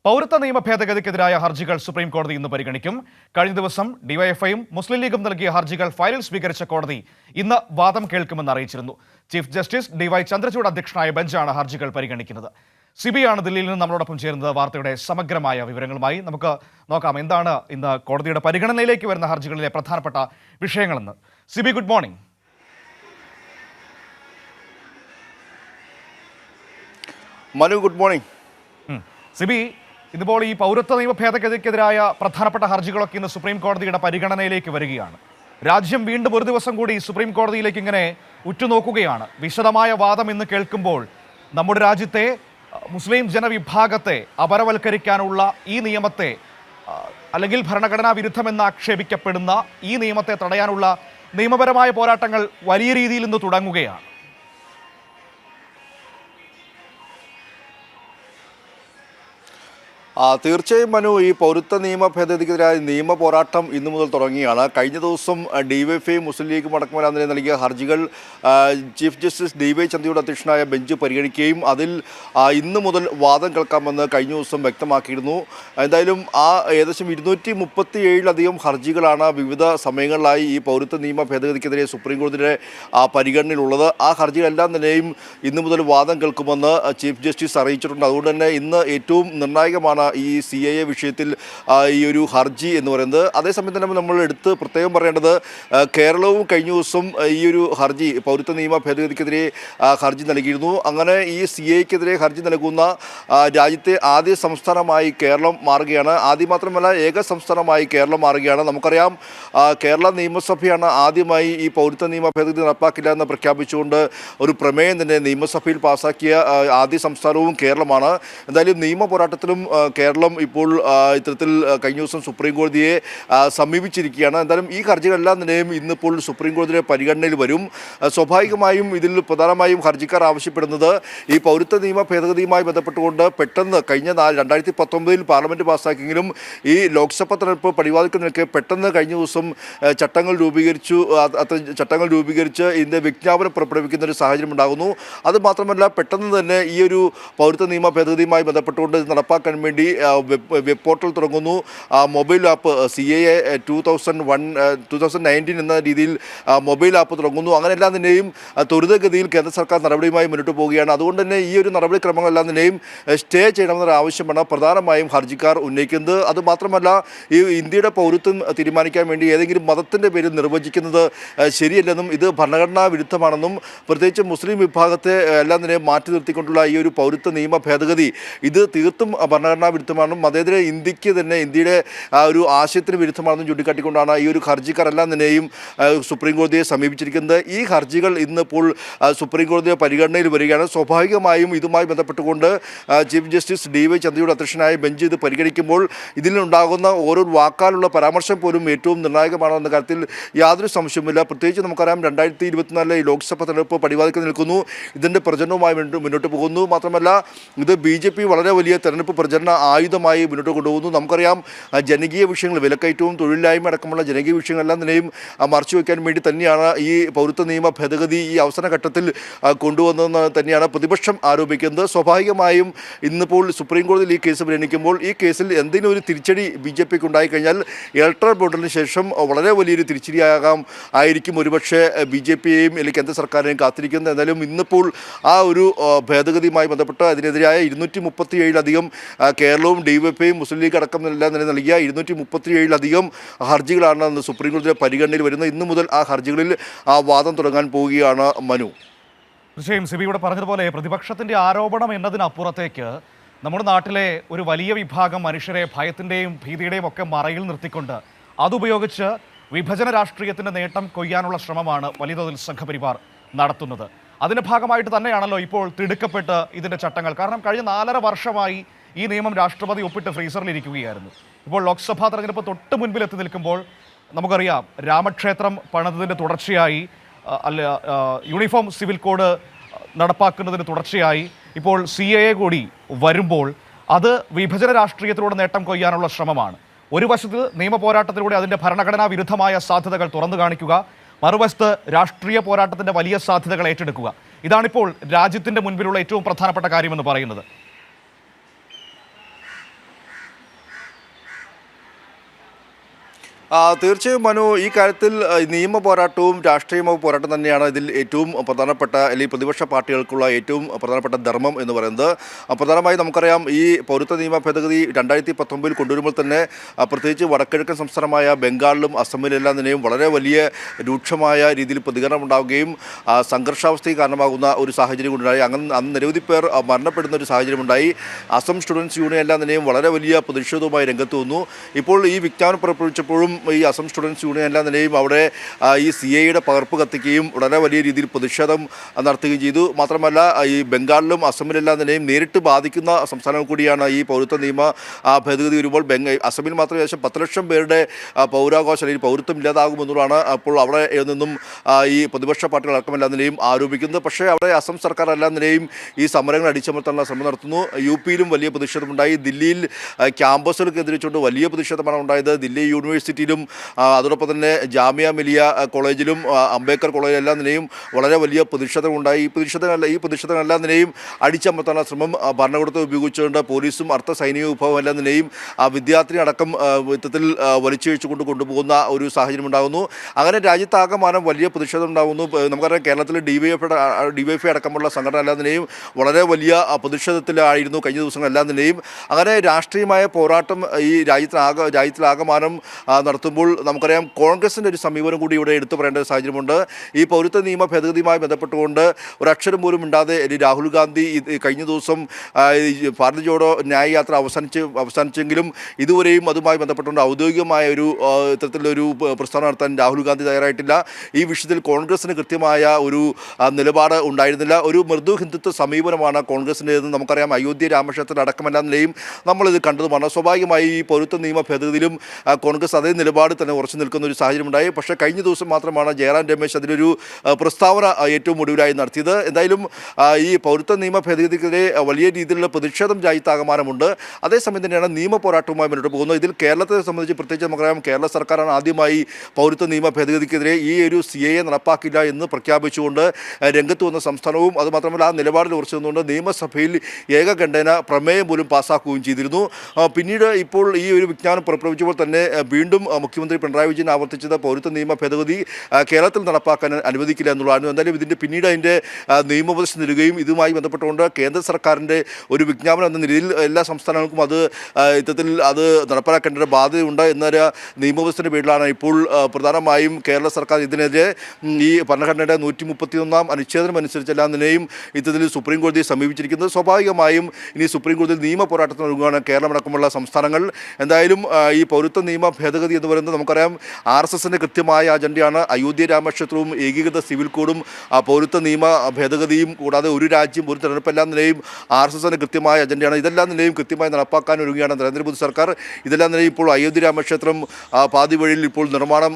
പൗരത്വ നിയമ ഭേദഗതിക്കെതിരായ ഹർജികൾ സുപ്രീം കോടതി ഇന്ന് പരിഗണിക്കും. കഴിഞ്ഞ ദിവസം ഡിവൈഎഫ്ഐയും മുസ്ലിം ലീഗും നൽകിയ ഹർജികൾ ഫയലിൽ സ്വീകരിച്ച കോടതി ഇന്ന് വാദം കേൾക്കുമെന്ന് അറിയിച്ചിരുന്നു. ചീഫ് ജസ്റ്റിസ് DY ചന്ദ്രചൂഡ് അധ്യക്ഷനായ ബെഞ്ചാണ് ഹർജികൾ പരിഗണിക്കുന്നത്. സിബിയാണ് ദില്ലിയിൽ നിന്ന് നമ്മളോടൊപ്പം ചേരുന്നത് വാർത്തയുടെ സമഗ്രമായ വിവരങ്ങളുമായി. നമുക്ക് നോക്കാം എന്താണ് ഇന്ന് കോടതിയുടെ പരിഗണനയിലേക്ക് വരുന്ന ഹർജികളിലെ പ്രധാനപ്പെട്ട വിഷയങ്ങളെന്ന്. Sibi, good morning. Manu, good morning. Sibi, ഇതുപോലെ ഈ പൗരത്വ നിയമ ഭേദഗതിക്കെതിരായ പ്രധാനപ്പെട്ട ഹർജികളൊക്കെ ഇന്ന് സുപ്രീം കോടതിയുടെ പരിഗണനയിലേക്ക് വരികയാണ്. രാജ്യം വീണ്ടും ഒരു ദിവസം കൂടി സുപ്രീം കോടതിയിലേക്ക് ഇങ്ങനെ ഉറ്റുനോക്കുകയാണ്. വിശദമായ വാദം ഇന്ന് കേൾക്കുമ്പോൾ നമ്മുടെ രാജ്യത്തെ മുസ്ലിം ജനവിഭാഗത്തെ അപരവൽക്കരിക്കാനുള്ള ഈ നിയമത്തെ, അല്ലെങ്കിൽ ഭരണഘടനാ വിരുദ്ധമെന്ന് ആക്ഷേപിക്കപ്പെടുന്ന ഈ നിയമത്തെ തടയാനുള്ള നിയമപരമായ പോരാട്ടങ്ങൾ വലിയ രീതിയിൽ ഇന്ന് തുടങ്ങുകയാണ്. തീർച്ചയായും മനു, ഈ പൗരത്വ നിയമ ഭേദഗതിക്കെതിരായ നിയമ പോരാട്ടം ഇന്നു മുതൽ തുടങ്ങിയാണ്. കഴിഞ്ഞ ദിവസം ഡിവൈഎഫ്ഐ മുസ്ലിം ലീഗും അടക്കമുള്ള നൽകിയ ഹർജികൾ ചീഫ് ജസ്റ്റിസ് DY ചന്ദ്രചൂഡ് അധ്യക്ഷനായ ബെഞ്ച് പരിഗണിക്കുകയും അതിൽ ഇന്നു മുതൽ വാദം കേൾക്കാമെന്ന് കഴിഞ്ഞ ദിവസം വ്യക്തമാക്കിയിരുന്നു. എന്തായാലും ഏകദേശം 237 ഹർജികളാണ് വിവിധ സമയങ്ങളിലായി ഈ പൗരത്വ നിയമ ഭേദഗതിക്കെതിരെ സുപ്രീം കോടതിയുടെ പരിഗണനയിലുള്ളത്. ആ ഹർജികളെല്ലാം തന്നെയും ഇന്നു മുതൽ വാദം കേൾക്കുമെന്ന് ചീഫ് ജസ്റ്റിസ് അറിയിച്ചിട്ടുണ്ട്. അതുകൊണ്ട് തന്നെ ഇന്ന് ഏറ്റവും നിർണായകമാണ് ഈ CAA വിഷയത്തിൽ ഈ ഒരു ഹർജി എന്ന് പറയുന്നത്. അതേസമയം തന്നെ നമ്മൾ പ്രത്യേകം പറയേണ്ടത്, കേരളവും കഴിഞ്ഞ ദിവസം ഈ ഒരു ഹർജി പൗരത്വ നിയമ ഭേദഗതിക്കെതിരെ ഹർജി നൽകിയിരുന്നു. അങ്ങനെ ഈ CAAക്കെതിരെ ഹർജി നൽകുന്ന രാജ്യത്തെ ആദ്യ സംസ്ഥാനമായി കേരളം മാറുകയാണ്. ആദ്യം മാത്രമല്ല, ഏക സംസ്ഥാനമായി കേരളം മാറുകയാണ്. നമുക്കറിയാം, കേരള നിയമസഭയാണ് ആദ്യമായി ഈ പൗരത്വ നിയമ ഭേദഗതി നടപ്പാക്കില്ല എന്ന് പ്രഖ്യാപിച്ചുകൊണ്ട് ഒരു പ്രമേയം തന്നെ നിയമസഭയിൽ പാസാക്കിയ ആദ്യ സംസ്ഥാനവും കേരളമാണ്. എന്തായാലും നിയമ പോരാട്ടത്തിലും കേരളം ഇപ്പോൾ ഇത്തരത്തിൽ കഴിഞ്ഞ ദിവസം സുപ്രീം കോടതിയെ സമീപിച്ചിരിക്കുകയാണ്. എന്തായാലും ഈ ഹർജികളെല്ലാം തന്നെയും ഇന്നിപ്പോൾ സുപ്രീം കോടതിയുടെ പരിഗണനയിൽ വരും. സ്വാഭാവികമായും ഇതിൽ പ്രധാനമായും ഹർജിക്കാർ ആവശ്യപ്പെടുന്നത് ഈ പൗരത്വ നിയമ ഭേദഗതിയുമായി ബന്ധപ്പെട്ടുകൊണ്ട് പെട്ടെന്ന് കഴിഞ്ഞ 2019 പാർലമെൻറ്റ് പാസ്സാക്കിയെങ്കിലും ഈ ലോക്സഭാ തെരഞ്ഞെടുപ്പ് പടിവാതിൽക്ക് നിൽക്കെ പെട്ടെന്ന് കഴിഞ്ഞ ദിവസം ചട്ടങ്ങൾ രൂപീകരിച്ച് ഇതിൻ്റെ വിജ്ഞാപനം പുറപ്പെടുവിക്കുന്ന ഒരു സാഹചര്യം ഉണ്ടാകുന്നു. അതുമാത്രമല്ല, പെട്ടെന്ന് തന്നെ ഈ ഒരു പൗരത്വ നിയമ ഭേദഗതിയുമായി ബന്ധപ്പെട്ടുകൊണ്ട് ഇത് നടപ്പാക്കാൻ വേണ്ടി വെബ് പോർട്ടൽ തുടങ്ങുന്നു. മൊബൈൽ ആപ്പ് CAA 2019 എന്ന രീതിയിൽ മൊബൈൽ ആപ്പ് തുടങ്ങുന്നു. അങ്ങനെയെല്ലാം തന്നെയും ത്വരിതഗതിയിൽ കേന്ദ്ര സർക്കാർ നടപടിയുമായി മുന്നോട്ട് പോവുകയാണ്. അതുകൊണ്ട് തന്നെ ഈ ഒരു നടപടിക്രമങ്ങളെല്ലാം തന്നെയും സ്റ്റേ ചെയ്യണമെന്നൊരു ആവശ്യമാണ് പ്രധാനമായും ഹർജിക്കാർ ഉന്നയിക്കുന്നത്. അതുമാത്രമല്ല, ഈ ഇന്ത്യയുടെ പൗരത്വം തീരുമാനിക്കാൻ വേണ്ടി ഏതെങ്കിലും മതത്തിൻ്റെ പേരിൽ നിർവചിക്കുന്നത് ശരിയല്ലെന്നും ഇത് ഭരണഘടനാ വിരുദ്ധമാണെന്നും പ്രത്യേകിച്ച് മുസ്ലിം വിഭാഗത്തെ എല്ലാം തന്നെ മാറ്റി നിർത്തിക്കൊണ്ടുള്ള ഈ ഒരു പൗരത്വ നിയമ ഭേദഗതി ഇത് തീർത്തും ഭരണഘടനാ വിരുദ്ധമാണെന്നും മതേതര ഇന്ത്യക്ക് തന്നെ ഇന്ത്യയുടെ ഒരു ആശയത്തിന് വിരുദ്ധമാണെന്നും ചൂണ്ടിക്കാട്ടിക്കൊണ്ടാണ് ഈ ഒരു ഹർജിക്കാരെല്ലാം തന്നെയും സുപ്രീം കോടതിയെ സമീപിച്ചിരിക്കുന്നത്. ഈ ഹർജികൾ ഇന്നിപ്പോൾ സുപ്രീം കോടതിയുടെ പരിഗണനയിൽ വരികയാണ്. സ്വാഭാവികമായും ഇതുമായി ബന്ധപ്പെട്ടുകൊണ്ട് ചീഫ് ജസ്റ്റിസ് DY ചന്ദ്രചൂഡ് അധ്യക്ഷനായ ബെഞ്ച് ഇത് പരിഗണിക്കുമ്പോൾ ഇതിലുണ്ടാകുന്ന ഓരോ വാക്കാലുള്ള പരാമർശം പോലും ഏറ്റവും നിർണായകമാണെന്ന കാര്യത്തിൽ യാതൊരു സംശയവുമില്ല. പ്രത്യേകിച്ച് നമുക്കറിയാം, 2024 ലോക്സഭാ തെരഞ്ഞെടുപ്പ് പടിവാതിൽക്ക് നിൽക്കുന്നു. ഇതിൻ്റെ പ്രചരണവുമായി മുന്നോട്ട് പോകുന്നു. മാത്രമല്ല, ഇത് BJP വളരെ വലിയ തെരഞ്ഞെടുപ്പ് പ്രചരണ ആയുധമായി മുന്നോട്ട് കൊണ്ടുപോകുന്നു. നമുക്കറിയാം, ജനകീയ വിഷയങ്ങൾ, വിലക്കയറ്റവും തൊഴിലില്ലായ്മ അടക്കമുള്ള ജനകീയ വിഷയങ്ങളെല്ലാം തന്നെയും മറച്ചുവെക്കാൻ വേണ്ടി തന്നെയാണ് ഈ പൗരത്വ നിയമ ഭേദഗതി ഈ അവസാന ഘട്ടത്തിൽ കൊണ്ടുവന്നതെന്ന് തന്നെയാണ് പ്രതിപക്ഷം ആരോപിക്കുന്നത്. സ്വാഭാവികമായും ഇന്നിപ്പോൾ സുപ്രീം കോടതിയിൽ ഈ കേസ് പരിഗണിക്കുമ്പോൾ ഈ കേസിൽ എന്തെങ്കിലും ഒരു തിരിച്ചടി BJPക്ക് ഉണ്ടായിക്കഴിഞ്ഞാൽ ഇലക്ടറൽ ബോണ്ടിന് ശേഷം വളരെ വലിയൊരു തിരിച്ചടിയായിരിക്കും ഒരുപക്ഷെ BJPയെയും അല്ലെങ്കിൽ കേന്ദ്ര സർക്കാരിനെയും കാത്തിരിക്കുന്നത്. എന്തായാലും ഇന്നിപ്പോൾ ആ ഒരു ഭേദഗതിയുമായി ബന്ധപ്പെട്ട് അതിനെതിരായ 237 കേരളവും DYFഐയും മുസ്ലിം ലീഗ് അടക്കമെല്ലാം തന്നെ നൽകിയ 237 ഹർജികളാണ് സുപ്രീം കോടതിയുടെ പരിഗണനയിൽ വരുന്നത്. ഇന്നു മുതൽ ആ ഹർജികളിൽ വാദം തുടങ്ങാൻ പോവുകയാണ് മനു. തീർച്ചയായും സിബി ഇവിടെ പറഞ്ഞതുപോലെ പ്രതിപക്ഷത്തിൻ്റെ ആരോപണം എന്നതിനപ്പുറത്തേക്ക് നമ്മുടെ നാട്ടിലെ ഒരു വലിയ വിഭാഗം മനുഷ്യരെ ഭയത്തിൻ്റെയും ഭീതിയുടെയും ഒക്കെ മറയിൽ നിർത്തിക്കൊണ്ട് അതുപയോഗിച്ച് വിഭജന രാഷ്ട്രീയത്തിൻ്റെ നേട്ടം കൊയ്യാനുള്ള ശ്രമമാണ് വലിയ തോതിൽ സംഘപരിവാർ നടത്തുന്നത്. അതിൻ്റെ ഭാഗമായിട്ട് തന്നെയാണല്ലോ ഇപ്പോൾ തിടുക്കപ്പെട്ട് ഇതിൻ്റെ ചട്ടങ്ങൾ. കാരണം കഴിഞ്ഞ 4.5 വർഷമായി ഈ നിയമം രാഷ്ട്രപതി ഒപ്പിട്ട് ഫ്രീസറിലിരിക്കുകയായിരുന്നു. ഇപ്പോൾ ലോക്സഭാ തെരഞ്ഞെടുപ്പ് തൊട്ട് മുൻപിൽ എത്തി നിൽക്കുമ്പോൾ നമുക്കറിയാം, രാമക്ഷേത്രം പണിതതിൻ്റെ തുടർച്ചയായി, യൂണിഫോം സിവിൽ കോഡ് നടപ്പാക്കുന്നതിന് തുടർച്ചയായി ഇപ്പോൾ CAA കൂടി വരുമ്പോൾ അത് വിഭജന രാഷ്ട്രീയത്തിലൂടെ നേട്ടം കൊയ്യാനുള്ള ശ്രമമാണ്. ഒരു വശത്ത് നിയമ പോരാട്ടത്തിലൂടെ അതിൻ്റെ ഭരണഘടനാ വിരുദ്ധമായ സാധ്യതകൾ തുറന്നു കാണിക്കുക, മറുവശത്ത് രാഷ്ട്രീയ പോരാട്ടത്തിൻ്റെ വലിയ സാധ്യതകൾ ഏറ്റെടുക്കുക. ഇതാണിപ്പോൾ രാജ്യത്തിൻ്റെ മുൻപിലുള്ള ഏറ്റവും പ്രധാനപ്പെട്ട കാര്യമെന്ന് പറയുന്നത്. തീർച്ചയായും മനു, ഈ കാര്യത്തിൽ നിയമ പോരാട്ടവും രാഷ്ട്രീയ പോരാട്ടം തന്നെയാണ് ഇതിൽ ഏറ്റവും പ്രധാനപ്പെട്ട, അല്ലെങ്കിൽ പ്രതിപക്ഷ പാർട്ടികൾക്കുള്ള ഏറ്റവും പ്രധാനപ്പെട്ട ധർമ്മം എന്ന് പറയുന്നത്. പ്രധാനമായും നമുക്കറിയാം, ഈ പൗരത്വ നിയമ ഭേദഗതി 2019 കൊണ്ടുവരുമ്പോൾ തന്നെ പ്രത്യേകിച്ച് വടക്കിഴക്കൻ സംസ്ഥാനമായ ബംഗാളിലും അസമിലെല്ലാം തന്നെയും വളരെ വലിയ രൂക്ഷമായ രീതിയിൽ പ്രതികരണം ഉണ്ടാവുകയും സംഘർഷാവസ്ഥയ്ക്ക് കാരണമാകുന്ന ഒരു സാഹചര്യം ഉണ്ടായി. അങ്ങനെ അന്ന് നിരവധി പേർ മരണപ്പെടുന്ന ഒരു സാഹചര്യമുണ്ടായി. അസം സ്റ്റുഡൻസ് യൂണിയൻ എല്ലാം തന്നെയും വളരെ വലിയ പ്രതിഷേധവുമായി രംഗത്ത് വന്നു. ഇപ്പോൾ ഈ വിജ്ഞാപനം പുറപ്പെടുവിച്ചപ്പോഴും ഈ അസം സ്റ്റുഡൻസ് യൂണിയൻ എല്ലാ നിലയും അവിടെ ഈ CAയുടെ പകർപ്പ് കത്തിക്കുകയും വളരെ വലിയ രീതിയിൽ പ്രതിഷേധം നടത്തുകയും ചെയ്തു. മാത്രമല്ല, ഈ ബംഗാളിലും അസമിലെല്ലാം നിലയും നേരിട്ട് ബാധിക്കുന്ന സംസ്ഥാനങ്ങൾ കൂടിയാണ് ഈ പൗരത്വ നിയമ ഭേദഗതി വരുമ്പോൾ. അസമിൽ മാത്രം ഏകദേശം 10 ലക്ഷം പേരുടെ പൗരാവകാശം അല്ലെങ്കിൽ പൗരത്വം ഇല്ലാതാകുമെന്നുള്ളതാണ് അപ്പോൾ അവിടെ നിന്നും ഈ പ്രതിപക്ഷ പാർട്ടികൾ അടക്കമെല്ലാം നിലയും ആരോപിക്കുന്നത്. പക്ഷേ അവിടെ അസം സർക്കാർ എല്ലാ നിലയും ഈ സമരങ്ങൾ അടിച്ചമർത്താനുള്ള ശ്രമം നടത്തുന്നു. UPയിലും വലിയ പ്രതിഷേധമുണ്ടായി. ദില്ലിയിൽ ക്യാമ്പസുകൾക്ക് എതിരിച്ചുകൊണ്ട് വലിയ പ്രതിഷേധമാണ് ഉണ്ടായത്. ദില്ലി യൂണിവേഴ്സിറ്റിയിലും അതോടൊപ്പം തന്നെ ജാമിയ മിലിയ കോളേജിലും അംബേദ്കർ കോളേജിലെല്ലാം നിലയും വളരെ വലിയ പ്രതിഷേധമുണ്ടായി. ഈ പ്രതിഷേധങ്ങളെല്ലാം നിലയും അടിച്ചമർത്താനുള്ള ശ്രമം ഭരണകൂടത്തെ ഉപയോഗിച്ചുകൊണ്ട് പോലീസും അർദ്ധ സൈനിക വിഭാഗം എല്ലാം നിലയും വിദ്യാർത്ഥി അടക്കം വിധത്തിൽ വലിച്ചിഴച്ചുകൊണ്ട് കൊണ്ടുപോകുന്ന ഒരു സാഹചര്യം ഉണ്ടാകുന്നു. അങ്ങനെ രാജ്യത്താകമാനം വലിയ പ്രതിഷേധം ഉണ്ടാകുന്നു. നമുക്കറിയാം, കേരളത്തിൽ DYFI അടക്കമുള്ള സംഘടന എല്ലാം നിലയും വളരെ വലിയ പ്രതിഷേധത്തിലായിരുന്നു കഴിഞ്ഞ ദിവസങ്ങളെല്ലാം നിലയും. അങ്ങനെ രാഷ്ട്രീയമായ പോരാട്ടം ഈ രാജ്യത്തിലാകമാനം നടത്തുമ്പോൾ നമുക്കറിയാം, കോൺഗ്രസിൻ്റെ ഒരു സമീപനം കൂടി ഇവിടെ എടുത്തു പറയേണ്ട ഒരു സാഹചര്യമുണ്ട്. ഈ പൗരത്വ നിയമ ഭേദഗതിയുമായി ബന്ധപ്പെട്ടുകൊണ്ട് ഒരക്ഷരം പോലും ഇണ്ടാതെ രാഹുൽ ഗാന്ധി കഴിഞ്ഞ ദിവസം ഭാരത് ജോഡോ ന്യായ യാത്ര അവസാനിച്ചെങ്കിലും ഇതുവരെയും അതുമായി ബന്ധപ്പെട്ടുകൊണ്ട് ഔദ്യോഗികമായ ഒരു ഇത്തരത്തിലൊരു പ്രസ്താവന നടത്താൻ രാഹുൽ ഗാന്ധി തയ്യാറായിട്ടില്ല. ഈ വിഷയത്തിൽ കോൺഗ്രസിന് കൃത്യമായ ഒരു നിലപാട് ഉണ്ടായിരുന്നില്ല. ഒരു മൃദു ഹിന്ദുത്വ സമീപനമാണ് കോൺഗ്രസിൻ്റെതെന്ന് നമുക്കറിയാം. അയോധ്യ രാമക്ഷേത്രത്തിൽ അടക്കമെല്ലാം നിലയും നമ്മളിത് കണ്ടതുമാണ്. സ്വാഭാവികമായി ഈ പൗരത്വ നിയമ ഭേദഗതിയിലും കോൺഗ്രസ് അതേ നിലപാട് തന്നെ ഉറച്ചു നിൽക്കുന്ന ഒരു സാഹചര്യമുണ്ടായി. പക്ഷേ കഴിഞ്ഞ ദിവസം മാത്രമാണ് ജയറാം രമേശ് അതിലൊരു പ്രസ്താവന ഏറ്റവും ഒടുവിലായി നടത്തിയത്. എന്തായാലും ഈ പൗരത്വ നിയമ ഭേദഗതിക്കെതിരെ വലിയ രീതിയിലുള്ള പ്രതിഷേധം രാജ്യത്താകമാനമുണ്ട്. അതേസമയം തന്നെയാണ് നിയമ പോരാട്ടവുമായി മുന്നോട്ട് പോകുന്നത്. ഇതിൽ കേരളത്തെ സംബന്ധിച്ച് പ്രത്യേകിച്ച് നമുക്കറിയാം, കേരള സർക്കാരാണ് ആദ്യമായി പൗരത്വ നിയമ ഭേദഗതിക്കെതിരെ ഈ ഒരു CAA നടപ്പാക്കില്ല എന്ന് പ്രഖ്യാപിച്ചുകൊണ്ട് രംഗത്ത് വന്ന സംസ്ഥാനവും. അതുമാത്രമല്ല, ആ നിലപാടിൽ ഉറച്ചു നിന്നുകൊണ്ട് നിയമസഭയിൽ ഏകകണ്ഠേന പ്രമേയം പോലും പാസ്സാക്കുകയും ചെയ്തിരുന്നു. പിന്നീട് ഇപ്പോൾ ഈ ഒരു വിജ്ഞാപനം പുറപ്പെടുവിച്ചപ്പോൾ തന്നെ വീണ്ടും മുഖ്യമന്ത്രി പിണറായി വിജയൻ ആവർത്തിച്ചത് പൗരത്വ നിയമ ഭേദഗതി കേരളത്തിൽ നടപ്പാക്കാൻ അനുവദിക്കില്ല എന്നുള്ളതാണ്. എന്തായാലും ഇതിൻ്റെ പിന്നീട് അതിൻ്റെ നിയമോപദേശം നൽകുകയും ഇതുമായി ബന്ധപ്പെട്ടുകൊണ്ട് കേന്ദ്ര സർക്കാരിൻ്റെ ഒരു വിജ്ഞാപനം എന്ന നിലയിൽ എല്ലാ സംസ്ഥാനങ്ങൾക്കും ഇത്തരത്തിൽ അത് നടപ്പാക്കേണ്ട ബാധ്യതയുണ്ട് എന്നൊരു നിയമോപദേശത്തിൻ്റെ പേരിലാണ് ഇപ്പോൾ പ്രധാനമായും കേരള സർക്കാർ ഇതിനെതിരെ ഈ ഭരണഘടനയുടെ 131 അനുച്ഛേദനം അനുസരിച്ചെല്ലാം നിലയും ഇത്തരത്തിൽ സുപ്രീം കോടതിയെ സമീപിച്ചിരിക്കുന്നത്. സ്വാഭാവികമായും ഇനി സുപ്രീം കോടതിയിൽ നിയമ പോരാട്ടത്തിന് ഒരുങ്ങുകയാണ് കേരളമടക്കമുള്ള സംസ്ഥാനങ്ങൾ. എന്തായാലും ഈ പൗരത്വ നിയമ ഭേദഗതി എന്ന് പറയുന്നത് നമുക്കറിയാം, RSSൻ്റെ കൃത്യമായ അജണ്ടയാണ്. അയോധ്യ രാമക്ഷേത്രവും ഏകീകൃത സിവിൽ കോഡും പൗരത്വ നിയമ ഭേദഗതിയും കൂടാതെ ഒരു രാജ്യം ഒരു തെരഞ്ഞെടുപ്പെല്ലാം നിലയും RSSൻ്റെ കൃത്യമായ അജണ്ടയാണ്. ഇതെല്ലാം നിലയും കൃത്യമായി നടപ്പാക്കാൻ ഒരുങ്ങുകയാണ് നരേന്ദ്രമോദി സർക്കാർ. ഇതെല്ലാം നിലയും ഇപ്പോൾ അയോധ്യ രാമക്ഷേത്രം പാതി വഴിയിൽ ഇപ്പോൾ നിർമ്മാണം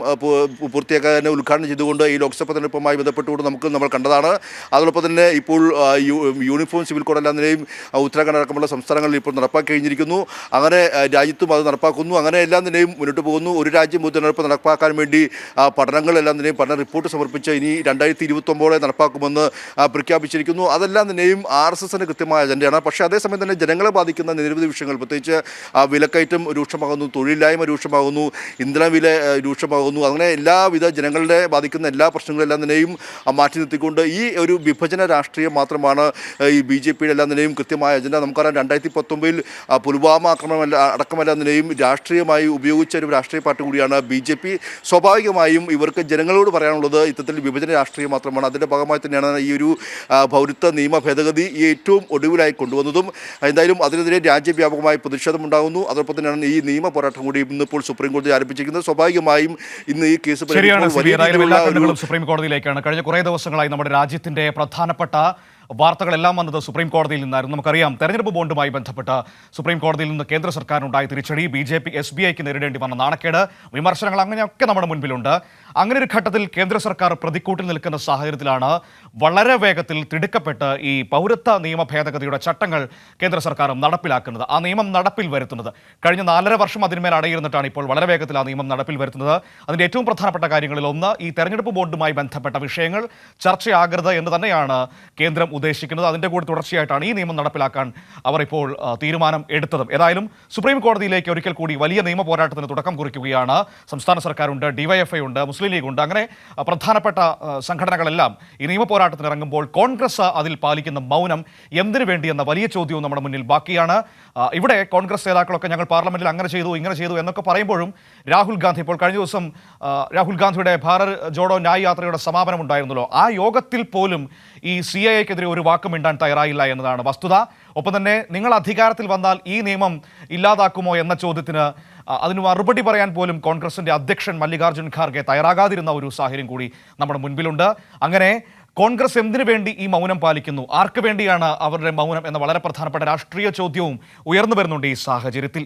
പൂർത്തിയാക്കാൻ ഉദ്ഘാടനം ചെയ്തുകൊണ്ട് ഈ ലോക്സഭ തെരഞ്ഞെടുപ്പുമായി ബന്ധപ്പെട്ടുകൊണ്ട് നമ്മൾ കണ്ടതാണ്. അതോടൊപ്പം തന്നെ ഇപ്പോൾ യൂണിഫോം സിവിൽ കോഡ് എല്ലാം നിലയും ഉത്തരാഖണ്ഡ് അടക്കമുള്ള സംസ്ഥാനങ്ങളിൽ ഇപ്പോൾ നടപ്പാക്കി കഴിഞ്ഞിരിക്കുന്നു. അങ്ങനെ രാജ്യത്തും അത് നടപ്പാക്കുന്നു. അങ്ങനെ എല്ലാം നിലയും മുന്നോട്ട് പോകുന്നു. ഒരു രാജ്യം ഒരു തെരഞ്ഞെടുപ്പ് നടപ്പാക്കാൻ വേണ്ടി പഠനങ്ങളെല്ലാം തന്നെയും പഠന റിപ്പോർട്ട് സമർപ്പിച്ച് ഇനി 2029 നടപ്പാക്കുമെന്ന് പ്രഖ്യാപിച്ചിരിക്കുന്നു. അതെല്ലാം തന്നെയും RSSന് കൃത്യമായ അജണ്ടയാണ്. പക്ഷേ അതേസമയം തന്നെ ജനങ്ങളെ ബാധിക്കുന്ന നിരവധി വിഷയങ്ങൾ, പ്രത്യേകിച്ച് വിലക്കയറ്റം രൂക്ഷമാകുന്നു, തൊഴിലില്ലായ്മ രൂക്ഷമാകുന്നു, ഇന്ധനവില രൂക്ഷമാകുന്നു, അങ്ങനെ എല്ലാവിധ ജനങ്ങളുടെ ബാധിക്കുന്ന എല്ലാ പ്രശ്നങ്ങളെല്ലാം തന്നെയും മാറ്റി നിർത്തിക്കൊണ്ട് ഈ ഒരു വിഭജന രാഷ്ട്രീയം മാത്രമാണ് ഈ BJPയുടെ എല്ലാം നിലയും കൃത്യമായ അജണ്ട. നമുക്കറിയാം, 2019 പുൽവാമ ആക്രമണം അടക്കമെല്ലാം നിലയും രാഷ്ട്രീയമായി ഉപയോഗിച്ച ഒരു രാഷ്ട്രീയ പാർട്ടി കൂടിയാണ് BJP. സ്വാഭാവികമായും ഇവർക്ക് ജനങ്ങളോട് പറയാനുള്ളത് ഇത്തരത്തിൽ വിഭജന രാഷ്ട്രീയം മാത്രമാണ്. അതിൻ്റെ ഭാഗമായി തന്നെയാണ് ഈ ഒരു പൗരത്വ നിയമ ഭേദഗതി ഏറ്റവും ഒടുവിലായി കൊണ്ടുവന്നതും. എന്തായാലും അതിനെതിരെ രാജ്യവ്യാപകമായി പ്രതിഷേധമുണ്ടാകുന്നു. അതോടൊപ്പം തന്നെയാണ് ഈ നിയമ പോരാട്ടം കൂടി ഇന്നിപ്പോൾ സുപ്രീം കോടതി ആരംഭിച്ചിരിക്കുന്നത്. സ്വാഭാവികമായും ഇന്ന് ഈ കേസ് സുപ്രീം കോടതിയിലേക്കാണ്. കഴിഞ്ഞ കുറേ ദിവസങ്ങളായി നമ്മുടെ രാജ്യത്തിന്റെ പ്രധാനപ്പെട്ട വാർത്തകളെല്ലാം വന്നത് സുപ്രീം കോടതിയിൽ നിന്നായിരുന്നു. നമുക്കറിയാം, തെരഞ്ഞെടുപ്പ് ബോണ്ടുമായി ബന്ധപ്പെട്ട് സുപ്രീം കോടതിയിൽ നിന്ന് കേന്ദ്ര സർക്കാരിനുണ്ടായ തിരിച്ചടി, BJP SBIക്ക് നേരിടേണ്ടി വന്ന നാണക്കേട്, വിമർശനങ്ങൾ അങ്ങനെയൊക്കെ നമ്മുടെ മുൻപിലുണ്ട്. അങ്ങനെ ഒരു ഘട്ടത്തിൽ കേന്ദ്ര സർക്കാർ പ്രതിക്കൂട്ടിൽ നിൽക്കുന്ന സാഹചര്യത്തിലാണ് വളരെ വേഗത്തിൽ തിടുക്കപ്പെട്ട് ഈ പൗരത്വ നിയമ ഭേദഗതിയുടെ ചട്ടങ്ങൾ കേന്ദ്ര സർക്കാർ നടപ്പിലാക്കുന്നത്, ആ നിയമം നടപ്പിൽ വരുത്തുന്നത്. കഴിഞ്ഞ 4.5 വർഷം അതിന്മേൽ അടയിരുന്നിട്ടാണ് ഇപ്പോൾ വളരെ വേഗത്തിൽ ആ നിയമം നടപ്പിൽ വരുത്തുന്നത്. അതിൻ്റെ ഏറ്റവും പ്രധാനപ്പെട്ട കാര്യങ്ങളിൽ ഒന്ന് ഈ തെരഞ്ഞെടുപ്പ് ബോർഡുമായി ബന്ധപ്പെട്ട വിഷയങ്ങൾ ചർച്ചയാകരുത് എന്ന് തന്നെയാണ് കേന്ദ്രം ഉദ്ദേശിക്കുന്നത്. അതിൻ്റെ കൂടി തുടർച്ചയായിട്ടാണ് ഈ നിയമം നടപ്പിലാക്കാൻ അവർ ഇപ്പോൾ തീരുമാനം എടുത്തതും. ഏതായാലും സുപ്രീം കോടതിയിലേക്ക് ഒരിക്കൽ കൂടി വലിയ നിയമ പോരാട്ടത്തിന് തുടക്കം കുറിക്കുകയാണ്. സംസ്ഥാന സർക്കാരുണ്ട്, ഡിവൈഎഫ്ഐ ഉണ്ട്, മുസ്ലിം ലീഗ് ഉണ്ട്, അങ്ങനെ പ്രധാനപ്പെട്ട സംഘടനകളെല്ലാം ഈ നിയമ പോരാട്ടത്തിന് ഇറങ്ങുമ്പോൾ കോൺഗ്രസ് അതിൽ പാലിക്കുന്ന മൗനം എന്തിനു വേണ്ടിയെന്ന വലിയ ചോദ്യവും നമ്മുടെ മുന്നിൽ ബാക്കിയാണ്. ഇവിടെ കോൺഗ്രസ് നേതാക്കളൊക്കെ ഞങ്ങൾ പാർലമെന്റിൽ അങ്ങനെ ചെയ്തു ഇങ്ങനെ ചെയ്തു എന്നൊക്കെ പറയുമ്പോഴും രാഹുൽ ഗാന്ധി ഇപ്പോൾ കഴിഞ്ഞ ദിവസം രാഹുൽ ഗാന്ധിയുടെ ഭാരത് ജോഡോ ന്യായ് യാത്രയുടെ സമാപനം ഉണ്ടായിരുന്നല്ലോ, ആ യോഗത്തിൽ പോലും ഈ CAA-ക്കെതിരെ ഒരു വാക്കും മിണ്ടാൻ തയ്യാറായില്ല എന്നതാണ് വസ്തുത. ഒപ്പം തന്നെ നിങ്ങൾ അധികാരത്തിൽ വന്നാൽ ഈ നിയമം ഇല്ലാതാക്കുമോ എന്ന ചോദ്യത്തിന് അതിന് മറുപടി പറയാൻ പോലും കോൺഗ്രസിന്റെ അധ്യക്ഷൻ മല്ലികാർജ്ജുൻ ഖാർഗെ തയ്യാറാകാതിരുന്ന ഒരു സാഹചര്യം കൂടി നമ്മുടെ മുൻപിലുണ്ട്. അങ്ങനെ കോൺഗ്രസ് എന്തിനു വേണ്ടി ഈ മൗനം പാലിക്കുന്നു, ആർക്ക് വേണ്ടിയാണ് അവരുടെ മൗനം എന്ന വളരെ പ്രധാനപ്പെട്ട രാഷ്ട്രീയ ചോദ്യവും ഉയർന്നു വരുന്നുണ്ട് ഈ സാഹചര്യത്തിൽ.